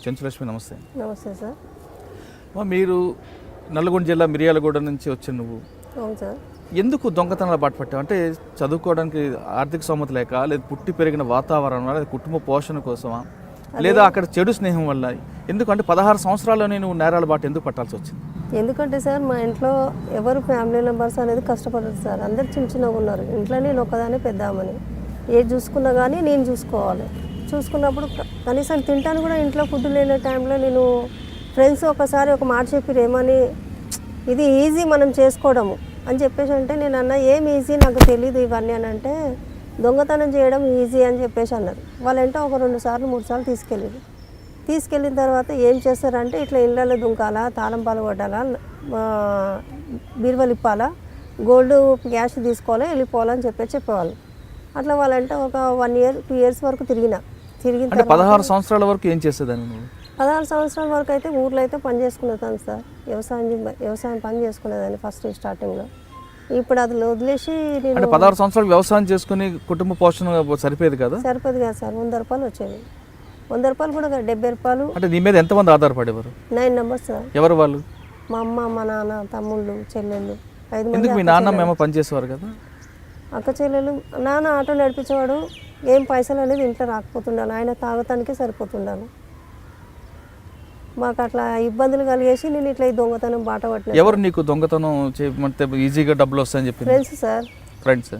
చెంచులక్ష్మి నమస్తే. నమస్తే సార్. మీరు నల్గొండ జిల్లా మిర్యాలగూడ నుంచి వచ్చి నువ్వు అవును సార్. ఎందుకు దొంగతనాలు బాట పట్టావు? అంటే చదువుకోవడానికి ఆర్థిక స్తోమత లేక, లేదా పుట్టి పెరిగిన వాతావరణం, లేదా కుటుంబ పోషణ కోసమా, లేదా అక్కడ చెడు స్నేహం వల్ల? ఎందుకంటే 16 సంవత్సరాల్లోనే నువ్వు నేరాల బాట ఎందుకు పట్టాల్సి వచ్చింది? ఎందుకంటే సార్ మా ఇంట్లో ఎవరు ఫ్యామిలీ మెంబర్స్ అనేది కష్టపడరు సార్. అందరు చిన్నగా ఉన్నారు ఇంట్లో. నేను ఒక్కదానే పెద్దామని ఏది చూసుకున్నా కానీ నేను చూసుకోవాలి. చూసుకున్నప్పుడు కనీసం తింటాను కూడా ఇంట్లో ఫుడ్ లేని టైంలో నేను ఫ్రెండ్స్ ఒకసారి ఒక మాట చెప్పారు, ఏమని ఇది ఈజీ మనం చేసుకోవడము అని చెప్పేసి అంటే నేను అన్న ఏం ఈజీ నాకు తెలియదు ఇవన్నీ అని అంటే దొంగతనం చేయడం ఈజీ అని చెప్పేసి అన్నారు. వాళ్ళంటే ఒక 2 సార్లు 3 సార్లు తీసుకెళ్ళిన తర్వాత ఏం చేస్తారంటే ఇట్లా ఇళ్ళల్లో దుంకాలా, తాళం పాలు కొట్టాలా, బీరువలు ఇప్పాలా, గోల్డ్ క్యాష్ తీసుకోవాలా, వెళ్ళిపోవాలని చెప్పేవాళ్ళు. అట్లా వాళ్ళంటే ఒక 1 year 2 years వరకు తిరిగిన 16 సంవత్సరాల వరకు ఏం చేసేదాన్ని నువ్వు? 16 సంవత్సరాల వరకు అయితే ఊర్లో అయితే పని చేసుకునేదాన్ని సార్. వ్యవసాయం పని చేసుకునేదాన్ని ఫస్ట్ స్టార్టింగ్లో. ఇప్పుడు అది వదిలేసి నేను 16 సంవత్సరాలు వ్యవసాయం చేసుకుని కుటుంబ పోషణ సరిపోయేది కదా? సరిపోదు కదా సార్. 100 రూపాయలు వచ్చేది. 100 రూపాయలు కూడా 70 రూపాయలు. అంటే నీ మీద ఎంతమంది ఆధారపడేవారు? 9 members సార్. ఎవరు వాళ్ళు? మా అమ్మ, మా నాన్న, తమ్ముళ్ళు, చెల్లెళ్ళు 5 మంది. ఎందుకు? మీ నాన్న మేము పనిచేసేవారు కదా? అక్క చెల్లెలు. నాన్న ఆటో నడిపించేవాడు. ఏం పైసలు అనేది ఇంట్లో రాకపోతుండాను, ఆయన తాగటానికే సరిపోతుండాను. మాకు అట్లా ఇబ్బందులు కలిగేసి నేను ఇట్లా ఈ దొంగతనం బాట పట్టిన. ఎవరు నీకు దొంగతనం చేయమంటే ఈజీగా డబ్బులు వస్తాయని చెప్పి? Friends sir. ఫ్రెండ్స్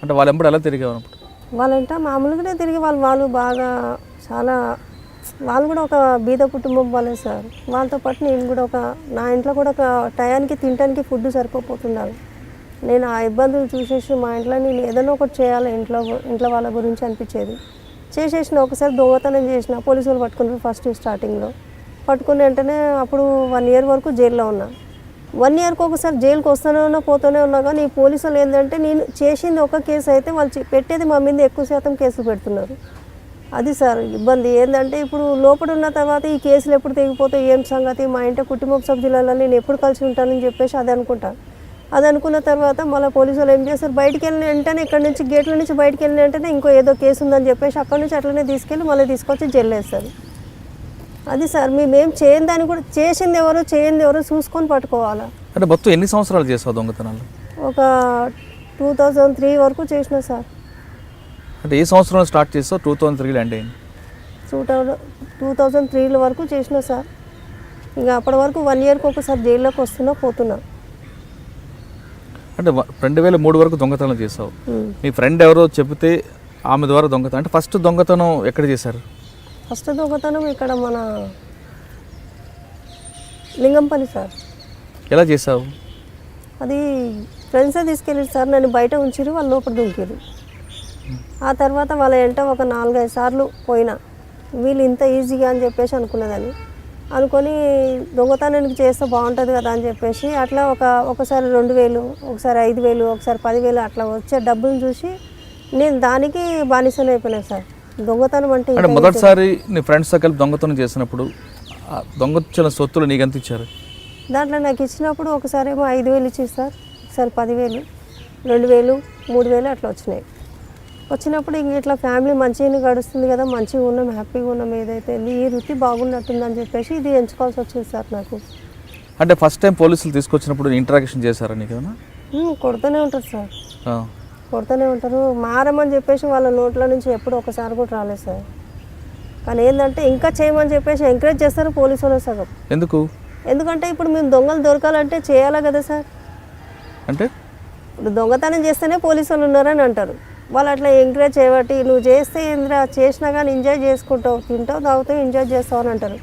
అంటే వాళ్ళు ఎంబడి ఎలా తిరిగేవారు? వాళ్ళంట మామూలుగానే తిరిగి వాళ్ళు బాగా చాలా, వాళ్ళు కూడా ఒక బీద కుటుంబం వాళ్ళే సార్. వాళ్ళతో పాటు నేను కూడా నా ఇంట్లో కూడా ఒక టయానికి తినడానికి ఫుడ్ సరిపోతుండాలి. నేను ఆ ఇబ్బందులు చూసేసి మా ఇంట్లో నేను ఏదైనా ఒకటి చేయాలి ఇంట్లో వాళ్ళ గురించి అనిపించేది. చేసేసిన ఒకసారి దొంగతనం చేసిన పోలీసులు పట్టుకున్నారు ఫస్ట్ స్టార్టింగ్లో. పట్టుకుని వెంటనే అప్పుడు 1 year వరకు జైల్లో ఉన్నా. 1 yearకి ఒకసారి జైలుకి వస్తూనే ఉన్నా పోతూనే ఉన్నా. కానీ ఈ పోలీసులు ఏంటంటే నేను చేసింది ఒక కేసు అయితే వాళ్ళు పెట్టేది మా మీద ఎక్కువ శాతం కేసులు పెడుతున్నారు. అది సార్ ఇబ్బంది ఏంటంటే ఇప్పుడు లోపల ఉన్న తర్వాత ఈ కేసులు ఎప్పుడు తెగిపోతాయి ఏం సంగతి, మా ఇంటి కుటుంబ సభ్యులలో నేను ఎప్పుడు కలిసి ఉంటానని చెప్పేసి అది అనుకుంటా. అది అనుకున్న తర్వాత మళ్ళీ పోలీసులు ఏం చేస్తారు, బయటికి వెళ్ళిన వెంటనే ఇక్కడ నుంచి గేట్ల నుంచి బయటికి వెళ్ళిన వెంటనే ఇంకో ఏదో కేసు ఉందని చెప్పేసి అక్కడి నుంచి అట్లనే తీసుకెళ్ళి మళ్ళీ తీసుకొచ్చి జైలు వేస్తారు. అది సార్ మేమేం చేయని దాన్ని కూడా చేసింది ఎవరో చూసుకొని పట్టుకోవాలా. అంటే మొత్తం ఎన్ని సంవత్సరాలు చేసావు దొంగతనాలు? ఒక 2003 వరకు చేసిన సార్. అంటే ఏ సంవత్సరంలో స్టార్ట్ చేసావు? 2003లో ఎండ్ అయింది. 2003 వరకు చేసిన సార్. ఇంకా అప్పటి వరకు 1 yearకి ఒకసారి జైల్లోకి వస్తున్నా పోతున్నా. అంటే 2003 వరకు దొంగతనం చేసావు. మీ ఫ్రెండ్ ఎవరో చెబితే ఆమె ద్వారా దొంగతనం. అంటే ఫస్ట్ దొంగతనం ఎక్కడ చేశారు? ఫస్ట్ దొంగతనం ఇక్కడ మన లింగంపల్లి సార్. ఎలా చేసావు? అది ఫ్రెండ్సే తీసుకెళ్ళారు సార్. నన్ను బయట ఉంచిరు, వాళ్ళు లోపల దుంకిరు. ఆ తర్వాత వాళ్ళ వెంట ఒక 4-5 సార్లు పోయినా. వీళ్ళు ఇంత ఈజీగా అని చెప్పేసి అనుకున్నదని అనుకొని దొంగతనానికి చేస్తే బాగుంటుంది కదా అని చెప్పేసి అట్లా ఒకసారి 2000, ఒకసారి 5000, ఒకసారి 10,000 అట్లా వచ్చే డబ్బులు చూసి నేను దానికి బానిసలు అయిపోయినా సార్. దొంగతనం అంటే మొదటిసారి నీ ఫ్రెండ్స్తో కలిపి దొంగతనం చేసినప్పుడు దొంగచిన సొత్తులు నీకు ఎంత ఇచ్చారు? దాంట్లో నాకు ఇచ్చినప్పుడు ఒకసారి ఏమో 5,000 ఇచ్చింది సార్, ఒకసారి 10,000, 2,000, 3,000 అట్లా వచ్చినప్పుడు ఇంక ఇట్లా ఫ్యామిలీ మంచిగా గడుస్తుంది కదా, మంచిగా ఉన్నాం, హ్యాపీగా ఉన్నాం, ఏదైతే ఈ వృత్తి బాగున్నట్టుందని చెప్పేసి ఇది ఎంచుకోవాల్సి వచ్చింది సార్ నాకు. అంటే ఫస్ట్ టైం పోలీసులు తీసుకొచ్చినప్పుడు ఇంటరాక్షన్ చేశారా నీకు? కొడుతూనే ఉంటారు సార్, కొడుతూనే ఉంటారు. మారమని చెప్పేసి వాళ్ళ నోట్ల నుంచి ఎప్పుడు ఒకసారి కూడా రాలేదు సార్. కానీ ఏంటంటే ఇంకా చేయమని చెప్పేసి ఎంకరేజ్ చేస్తారు పోలీసు వాళ్ళు సగం. ఎందుకంటే ఇప్పుడు మేము దొంగలు దొరకాలంటే చేయాలా కదా సార్. అంటే ఇప్పుడు దొంగతనం చేస్తేనే పోలీసు వాళ్ళు ఉన్నారని అంటారు. వాళ్ళు అట్లా ఎంకరేజ్ చేయబట్టి నువ్వు చేస్తే ఏంద్రా చేసినా కానీ ఎంజాయ్ చేసుకుంటావు, తింటావు, తాగుతావు, ఎంజాయ్ చేస్తావు అని అంటారు.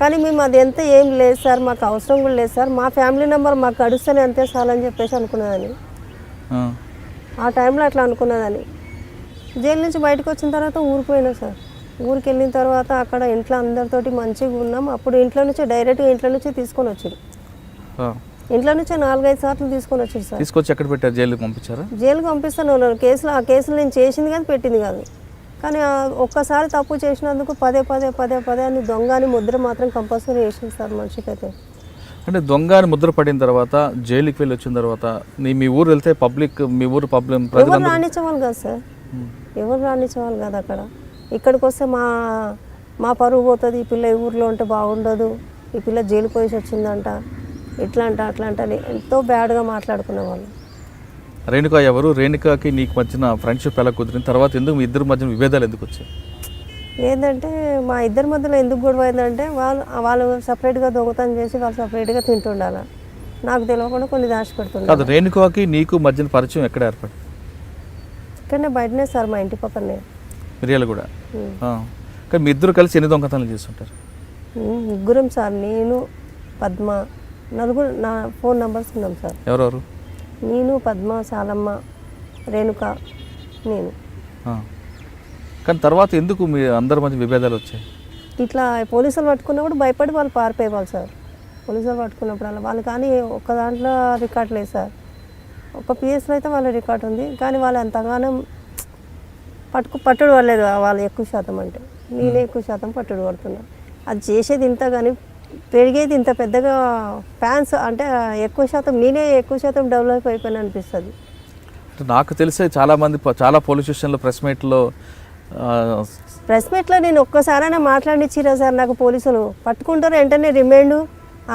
కానీ మేము అది ఎంత ఏం లేదు సార్, మాకు అవసరం కూడా లేదు సార్, మా ఫ్యామిలీ నెంబర్ మాకు గడుస్తూనే అంతే చాలని చెప్పేసి అనుకున్నదని. ఆ టైంలో అట్లా అనుకున్నదని. జైలు నుంచి బయటకు వచ్చిన తర్వాత ఊరిపోయినా సార్. ఊరికి వెళ్ళిన తర్వాత అక్కడ ఇంట్లో అందరితోటి మంచిగా ఉన్నాం. అప్పుడు ఇంట్లో నుంచి డైరెక్ట్గా ఇంట్లో నుంచి తీసుకొని వచ్చారు. ఇంట్లో నుంచి 4-5 సార్లు తీసుకొని వచ్చారు సార్. తీసుకొచ్చి ఎక్కడ పెట్టారు? జైలుకి పంపించారా? జైలుకి పంపిస్తాను ఉన్నారు. ఆ కేసులు నేను చేసింది కానీ పెట్టింది కాదు. కానీ ఒక్కసారి తప్పు చేసినందుకు పదే అని దొంగ అని ముద్ర మాత్రం కంపల్సరీ వేసింది సార్ మనిషికి అయితే. అంటే దొంగ అని ముద్ర పడిన తర్వాత జైలుకి వెళ్ళి వచ్చిన తర్వాత మీ ఊరు వెళ్తే మీ ఊరు ఎవరు రానిచ్చేవాళ్ళు కాదు సార్, ఎవరు రానిచ్చేవాళ్ళు కాదు అక్కడ. ఇక్కడికి వస్తే మా పరువు పోతుంది, ఈ పిల్ల ఈ ఊర్లో ఉంటే బాగుండదు, ఈ పిల్ల జైలు పోయేసి వచ్చిందంట, ఇట్లా అంట అట్లా అంట అని ఎంతో బ్యాడ్గా మాట్లాడుకునే వాళ్ళు. రేణుక ఎవరు? రేణుకకి నీకు మధ్యన ఫ్రెండ్షిప్ ఎలా కుదిరిన తర్వాత ఎందుకు మీ ఇద్దరి మధ్యన విభేదాలు ఎందుకు వచ్చాయి? ఏంటంటే మా ఇద్దరి మధ్యలో ఎందుకు గొడవ అయిందంటే వాళ్ళు సపరేట్గా దొంగతనం చేసి వాళ్ళు సపరేట్గా తింటుండాలి, నాకు తెలియకుండా కొన్ని దాచిపెడుతుండే. కాదు, రేణుకకి నీకు మధ్యన పరిచయం ఎక్కడ ఏర్పడి? ఇక్కడనే బయటనే సార్, మా ఇంటి పక్కనే. మిరియాలు కూడా. కానీ మీ ఇద్దరు కలిసి ఎన్ని దొంగతనాలు చేస్తుంటారు? ముగ్గురం సార్, నేను పద్మ, నలుగురు. నా ఫోన్ నెంబర్స్ ఉన్నాం సార్. ఎవరెవరు? నేను, పద్మ, సాలమ్మ, రేణుక, నేను. కానీ తర్వాత ఎందుకు మీ అందరి మధ్య విభేదాలు వచ్చాయి? ఇట్లా పోలీసులు పట్టుకున్నప్పుడు భయపడి వాళ్ళు పారిపోయేవాళ్ళు సార్. పోలీసులు పట్టుకున్నప్పుడు వాళ్ళు కానీ ఒక్క దాంట్లో రికార్డ్ లేదు సార్. ఒక పిఎస్లో అయితే వాళ్ళ రికార్డ్ ఉంది, కానీ వాళ్ళు ఎంతగానో పట్టుడు పడలేదు వాళ్ళు ఎక్కువ శాతం. అంటే నేనే ఎక్కువ శాతం పట్టుడు పడుతున్నా. అది చేసేది ఇంత కానీ పెరిగేది ఇంత పెద్దగా ఫ్యాన్స్ అంటే ఎక్కువ శాతం నేనే ఎక్కువ శాతం డెవలప్ అయిపోయినా అనిపిస్తుంది. నాకు తెలిసే చాలామంది చాలా పోలీస్ స్టేషన్లో ప్రెస్ మీట్లో నేను ఒక్కసారైనా మాట్లాడిచ్చిరా సార్. నాకు పోలీసులు పట్టుకుంటారు, వెంటనే రిమైండ్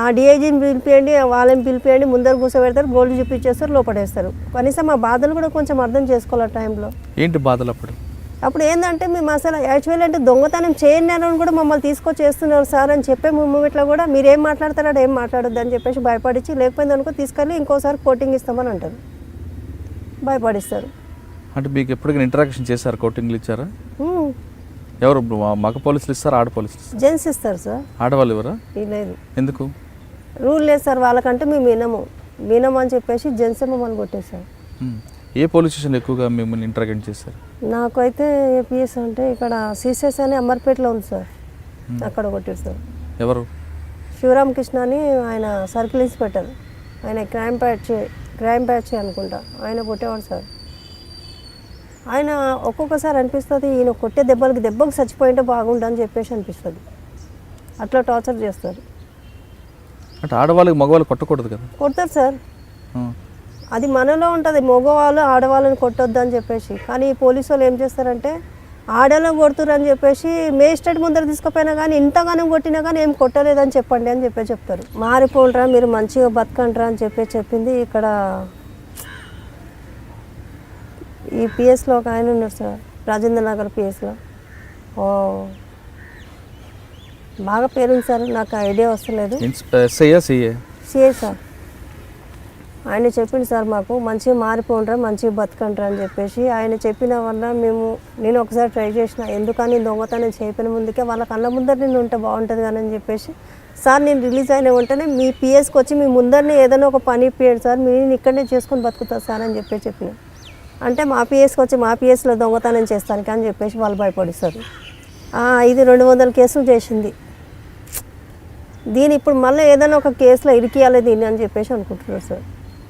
ఆ డిఐజీని పిలిపియండి, వాళ్ళని పిలిపియండి, ముందర కూర్చోబెడతారు, గోల్డ్ చూపించేస్తారు, లోపడేస్తారు. కనీసం మా బాధలు కూడా కొంచెం అర్థం చేసుకోవాలి టైంలో. ఏంటి బాధలు? అప్పుడు ఏంటంటే మేము అసలు యాక్చువల్లీ అంటే దొంగతనం చేయని కూడా మమ్మల్ని తీసుకొచ్చి చేస్తున్నారు సార్ అని చెప్పే మూమెంట్లో కూడా మీరు ఏం మాట్లాడతారో ఏం మాట్లాడొద్దు అని చెప్పేసి భయపడించి, లేకపోయింది అనుకో తీసుకెళ్ళి ఇంకోసారి కోటింగ్ ఇస్తామని అంటారు, భయపడిస్తారు. అంటే మీకు ఎప్పటికైనా ఇంటరాక్షన్ చేశారు? కోటింగ్లు ఇచ్చారా? ఎవరు? మగ పోలీసులు ఇస్తారా, ఆడ పోలీసులు? జెంట్స్ ఇస్తారు సార్. ఆడవాళ్ళు ఎవరా? లేదు. ఎందుకు? రూల్ లేదు సార్ వాళ్ళకంటే మేము వినము అని చెప్పేసి జెంట్స్ మమ్మల్ని కొట్టేశారు. ఏ పోలీస్ స్టేషన్ ఎక్కువగా మిమ్మల్ని ఇంటరాక్ట్ చేశారు? నాకైతే ఏపీఎస్ అంటే ఇక్కడ సీసెస్ అని అమర్పేటలో ఉంది సార్, అక్కడ కొట్టారు సార్. ఎవరు? శివరామకృష్ణ అని ఆయన సర్కిల్ ఇన్స్పెక్టర్, ఆయన క్రైమ్ బ్యాచ్ అనుకుంటా, ఆయన కొట్టేవాడు సార్. ఆయన ఒక్కొక్కసారి అనిపిస్తుంది ఈయన కొట్టే దెబ్బకు చచ్చిపోయింటే బాగుండని చెప్పేసి అనిపిస్తుంది. అట్లా టార్చర్ చేస్తారు. అంటే ఆడవాళ్ళకి మగవాళ్ళు కొట్టకూడదు కదా? కొడతారు సార్, అది మనలో ఉంటుంది, మగవాళ్ళు ఆడవాళ్ళని కొట్టొద్దు అని చెప్పేసి. కానీ ఈ పోలీసు వాళ్ళు ఏం చేస్తారంటే ఆడవాళ్ళని కొడుతురు అని చెప్పేసి మేజిస్ట్రేట్ ముందర తీసుకుపోయినా కానీ ఇంతగానం కొట్టినా కానీ ఏం కొట్టలేదని చెప్పండి అని చెప్తారు. మారిపోండ్రా, మీరు మంచిగా బతకండ్రా అని చెప్పింది. ఇక్కడ ఈ పిఎస్లో ఒక ఆయన ఉన్నారు సార్, రాజేంద్ర నగర్ పిఎస్లో. బాగా పేరుంది సార్, నాకు ఐడియా వస్తలేదు. CA sir. ఆయన చెప్పింది సార్ మాకు మంచిగా మారిపోండ్రా, మంచిగా బతకండ్రా అని చెప్పేసి. ఆయన చెప్పిన వల్ల నేను ఒకసారి ట్రై చేసిన, ఎందుకని దొంగతనం చేయకపోయిన ముందుకే వాళ్ళ కళ్ళ ముందర నేను ఉంటే బాగుంటుంది కానీ అని చెప్పేసి. సార్ నేను రిలీజ్ అయిన వెంటనే మీ పిఎస్కి వచ్చి మీ ముందరనే ఏదైనా ఒక పని ఇప్పియండి సార్, నేను ఇక్కడనే చేసుకొని బతుకుతాను సార్ అని చెప్పిన. అంటే మా పిఎస్కి వచ్చి మా పిఎస్లో దొంగతనం చేస్తానికి అని చెప్పేసి వాళ్ళు భయపడిస్తారు. ఇది 200 కేసులు చేసింది, దీని ఇప్పుడు మళ్ళీ ఏదైనా ఒక కేసులో ఇరికియాలి దీన్ని అని చెప్పేసి అనుకుంటున్నారు సార్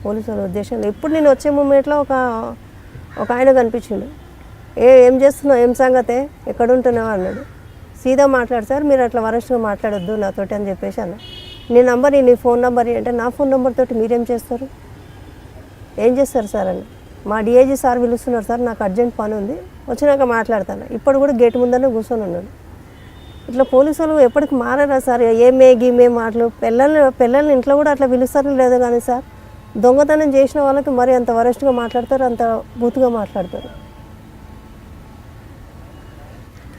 పోలీసుల ఉద్దేశంలో. ఇప్పుడు నేను వచ్చే మూమెంట్లో ఒక ఆయన కనిపించిండు, ఏం చేస్తున్నావు, ఏం సంగతే, ఎక్కడ ఉంటున్నావు అన్నాడు. సీదా మాట్లాడు సార్, మీరు అట్లా వరస్ట్గా మాట్లాడొద్దు నాతోటి అని చెప్పేసి అన్న. నీ ఫోన్ నెంబర్ అంటే నా ఫోన్ నెంబర్ తోటి మీరేం చేస్తారు, ఏం చేస్తారు సార్ అని. మా డిఐజీ సార్ పిలుస్తున్నారు సార్, నాకు అర్జెంట్ పని ఉంది, వచ్చినాక మాట్లాడతాను. ఇప్పుడు కూడా గేట్ ముందరనే కూర్చొని ఉన్నాడు. ఇట్లా పోలీసులు ఎప్పటికి మారారా సార్, ఏమే మాటలు. పిల్లల్ని ఇంట్లో కూడా అట్లా పిలుస్తారో లేదో కానీ సార్, దొంగతనం చేసిన వాళ్ళకి మరి అంత వరస్ట్గా మాట్లాడతారు, అంత బూతుగా మాట్లాడతారు.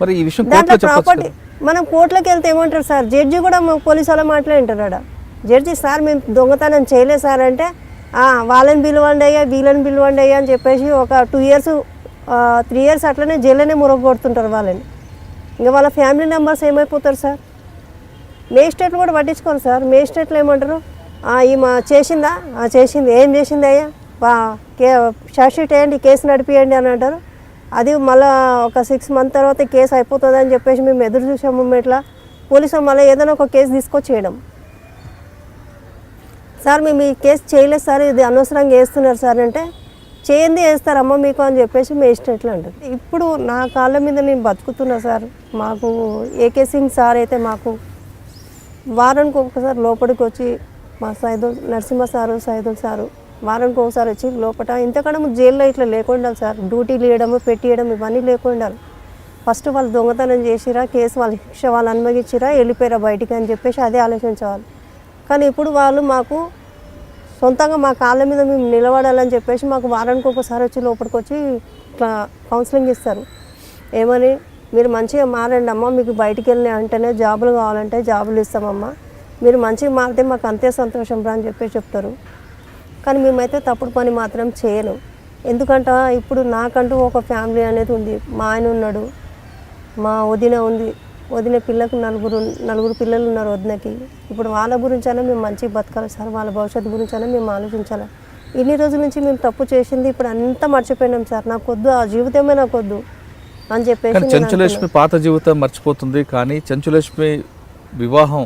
మరి ఈ విషయం దాంట్లో ప్రాపర్టీ మనం కోర్టులోకి వెళ్తే ఏమంటారు సార్, జడ్జి కూడా పోలీసు వాళ్ళ మాట్లాడింటారు. జడ్జి సార్ మేము దొంగతనం చేయలేదు సార్ అంటే, వాళ్ళని పిలవండి అయ్యా, వీళ్ళని పిలవండి అయ్యా అని చెప్పేసి ఒక 2 years 3 years అట్లనే జైల్లోనే మురగొడుతుంటారు వాళ్ళని. ఇంకా వాళ్ళ ఫ్యామిలీ మెంబర్స్ ఏమైపోతారు సార్. మేజిస్ట్రేట్లు కూడా పట్టించుకోరు సార్. మేజిస్ట్రేట్లు ఏమంటారు, ఈమె చేసిందా, చేసింది, ఏం చేసింది అయ్యా, షార్ట్ షీట్ వేయండి, కేసు నడిపియండి అని అంటారు. అది మళ్ళీ ఒక 6 months తర్వాత కేసు అయిపోతుంది అని చెప్పేసి మేము ఎదురు చూసాము. ఇట్లా పోలీసులు మళ్ళీ ఏదైనా ఒక కేసు తీసుకొచ్చేయడం. సార్ మేము ఈ కేసు చేయలేదు సార్, ఇది అనవసరంగా వేస్తున్నారు సార్ అంటే, చేయండి వేస్తారమ్మా మీకు అని చెప్పేసి మేజిస్ట్రేట్లు అంటారు. ఇప్పుడు నా కాళ్ళ మీద నేను బతుకుతున్నా సార్. మాకు ఏకే సింగ్ సార్ అయితే మాకు వారానికి ఒకసారి లోపలికి వచ్చి, మా నరసింహ సారు, సైదుల్ సారు వారానికి ఒకసారి వచ్చి లోపల, ఇంతకన్నా జైల్లో ఇట్లా లేకుండా సార్, డ్యూటీలు వేయడము, పెట్టియడం ఇవన్నీ లేకుండా ఫస్ట్ వాళ్ళు దొంగతనం చేసిరా, కేసు వాళ్ళ శిక్ష వాళ్ళు అనుభవించిరా, వెళ్ళిపోయారా బయటికి అని చెప్పేసి అదే ఆలోచించేవాళ్ళు. కానీ ఇప్పుడు వాళ్ళు మాకు సొంతంగా మా కాళ్ళ మీద మేము నిలబడాలని చెప్పేసి మాకు వారానికి ఒకసారి వచ్చి లోపలికి వచ్చి ఇట్లా కౌన్సిలింగ్ ఇస్తారు. ఏమని, మీరు మంచిగా మారండి అమ్మ, మీకు బయటికి వెళ్ళిన అంటేనే జాబులు కావాలంటే జాబులు ఇస్తామమ్మా, మీరు మంచిగా మారితే మాకు అంతే సంతోషం రా అని చెప్పేసి చెప్తారు. కానీ మేమైతే తప్పుడు పని మాత్రం చేయను. ఎందుకంటే ఇప్పుడు నాకంటూ ఒక ఫ్యామిలీ అనేది ఉంది. మా ఆయన ఉన్నాడు, మా వదిన ఉంది, వదిన పిల్లకు నలుగురు పిల్లలు ఉన్నారు వదినకి. ఇప్పుడు వాళ్ళ గురించైనా మేము మంచిగా బతకాలి సార్, వాళ్ళ భవిష్యత్తు గురించైనా మేము ఆలోచించాలి. ఇన్ని రోజుల నుంచి మేము తప్పు చేసింది ఇప్పుడు అంతా మర్చిపోయినాం సార్, నాకు వద్దు, ఆ జీవితమే నాకు వద్దు అని చెప్పేసి. కానీ చెంచులక్ష్మి పాత జీవితం మర్చిపోతుంది, కానీ చెంచులక్ష్మి వివాహం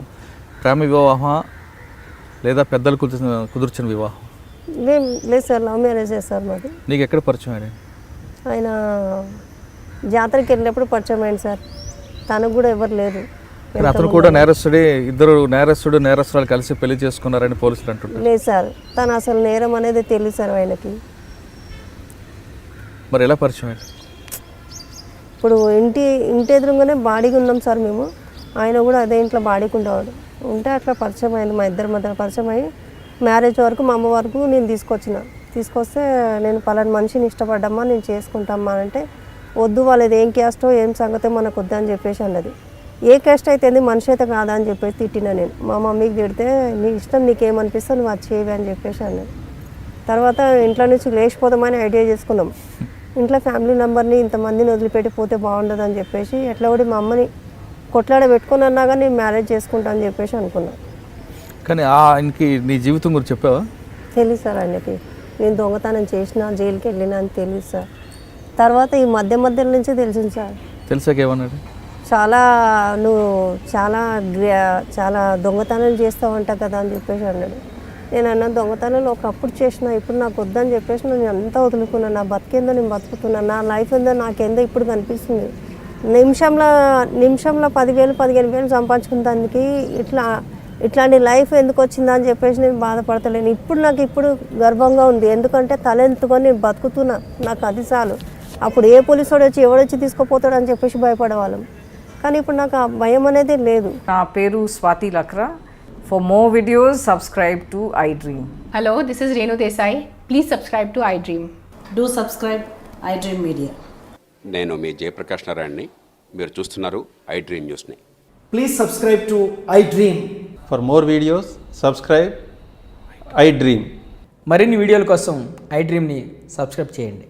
ప్రేమ వివాహం లేదా పెద్దలు కుదిర్చిన వివాహం? లేదు సార్, లవ్ మ్యారేజ్ సార్ మాది. నీకు ఎక్కడ పరిచయం ఆయన? ఆయన జాతరకి వెళ్ళినప్పుడు పరిచయం అయింది సార్, తనకు కూడా ఎవరు లేదు. అతను కూడా నేరస్తుడే, ఇద్దరు నేరస్తురాలు కలిసి పెళ్లి చేసుకున్నారని పోలీసులు అంటుంటారు. లేదు సార్, తను అసలు నేరం అనేది తెలియదు సార్ ఆయనకి. మరి ఎలా పరిచయం అయింది? ఇప్పుడు ఇంటి ఎదురుగానే బాడీగా ఉన్నాం సార్ మేము, ఆయన కూడా అదే ఇంట్లో బాడీకి ఉండేవాడు. ఉంటే అట్లా పరిచయం అయింది, మా ఇద్దరి మధ్య పరిచయం అయ్యి మ్యారేజ్ వరకు మా అమ్మ వరకు నేను తీసుకొస్తే నేను పలానా మనిషిని ఇష్టపడ్డమ్మా, నేను చేసుకుంటామ్మా అంటే, వద్దు వాళ్ళది ఏం క్యాస్టో ఏం సంగతో మనకు వద్దని చెప్పేసి అన్నది. ఏ క్యాస్ట్ అయితే మనిషి అయితే కాదా అని చెప్పేసి తిట్టినా నేను. మా మమ్మీకి తిడితే, నీ ఇష్టం నీకేమనిపిస్తే నువ్వు అది చేయవి అని చెప్పేసి అన్నది. తర్వాత ఇంట్లో నుంచి లేచిపోదామని ఐడియా చేసుకున్నాం. ఇంట్లో ఫ్యామిలీ మెంబర్ని ఇంతమందిని వదిలిపెట్టి పోతే బాగుండదు అని చెప్పేసి ఎట్లా కూడా మా అమ్మని కొట్లాడ పెట్టుకుని అన్నా కానీ నేను మ్యారేజ్ చేసుకుంటా అని చెప్పేసి అనుకున్నా. కానీ ఆయనకి నీ జీవితం గురించి చెప్పావా? తెలియదు సార్ ఆయనకి, నేను దొంగతనం చేసిన, జైలుకి వెళ్ళినా అని తెలియదు సార్. తర్వాత ఈ మధ్య నుంచి తెలిసింది సార్. తెలిసాక ఏమన్నాడు? నువ్వు చాలా దొంగతనాలు చేస్తావంట కదా అని చెప్పేసి అన్నాడు. నేను అన్న, దొంగతనాలు ఒకప్పుడు చేసిన, ఇప్పుడు నాకు వద్దని చెప్పేసి నేను అంతా వదులుకున్నాను. నా బతికేందో నేను బతుకుతున్నాను, నా లైఫ్ ఏందో నాకేందో ఇప్పుడు కనిపిస్తుంది. నిమిషంలో 10,000 15,000 సంపాదించుకున్న దానికి ఇట్లాంటి లైఫ్ ఎందుకు వచ్చిందా అని చెప్పేసి నేను బాధపడతలేను. ఇప్పుడు గర్వంగా ఉంది, ఎందుకంటే తలెంతుకొని నేను బతుకుతున్నా, నాకు అది చాలు. అప్పుడు ఏ పోలీసు వాడు వచ్చి ఎవడొచ్చి తీసుకుపోతాడు అని చెప్పేసి భయపడేవాళ్ళం, కానీ ఇప్పుడు నాకు ఆ భయం అనేది లేదు. నా పేరు Swathi Lakra. For more videos, subscribe to iDream. Hello, this is Renu Desai. Please subscribe to iDream. Do subscribe iDream Media. నేను మీ జయప్రకాష్ నారాయణని, మీరు చూస్తున్నారు iDream న్యూస్ని. Please subscribe to iDream. For more videos, subscribe iDream. మరిన్ని వీడియోల కోసం iDreamని సబ్స్క్రైబ్ చేయండి.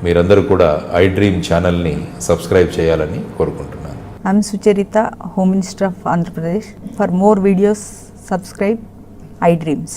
మీరందరూ కూడా iDream ఛానల్ని సబ్స్క్రైబ్ చేయాలని కోరుకుంటున్నాను. I'm Sucharita, Home Minister of Andhra Pradesh. For more videos, subscribe iDreams.